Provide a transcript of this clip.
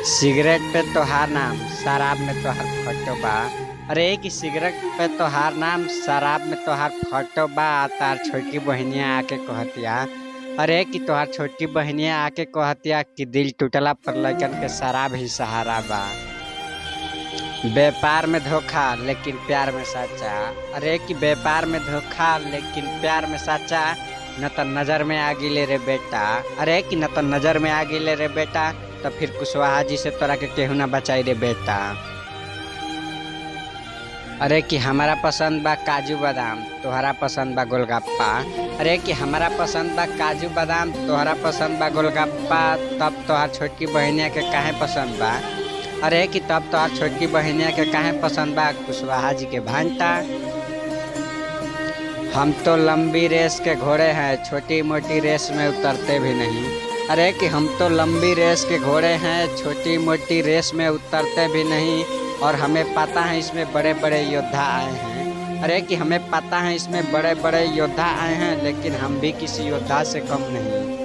Cigarette पे तोहार नाम शराब में तोहार फोटो बा। अरे कि सिगरेट पे तोहार नाम शराब में तोहार फोटो बा। तार छोटी बहनिया आके कहतिया। अरे कि तोहार छोटी बहनिया आके कहतिया कि दिल टूटला पर लड़कन के शराब ही सहारा बा। व्यापार में धोखा लेकिन प्यार में सच्चा। अरे कि व्यापार में धोखा लेकिन प्यार में सच्चा। न तो नजर में आ गिले रे बेटा। अरे कि न तो नजर में आ गिले रे बेटा, तो फिर कुशवाहा जी से तोरा के केहू ना बचाई रे बेटा। अरे कि हमारा पसंद बा काजू बादाम, तोहरा पसंद बा गोलगप्पा। अरे कि हमारा पसंद बा काजू बादाम, तोहरा पसंद बा गोलगप्पा। तब तोहार छोटकी बहनिया के काहे पसंद बा। अरे कि तब तोहार छोटकी बहनिया के काहे पसंद बा कुशवाहा जी के भांटा। हम तो लंबी रेस के घोड़े हैं, छोटी मोटी रेस में उतरते भी नहीं। अरे कि हम तो लंबी रेस के घोड़े हैं, छोटी मोटी रेस में उतरते भी नहीं। और हमें पता है इसमें बड़े बड़े योद्धा आए हैं। अरे कि हमें पता है इसमें बड़े बड़े योद्धा आए हैं, लेकिन हम भी किसी योद्धा से कम नहीं।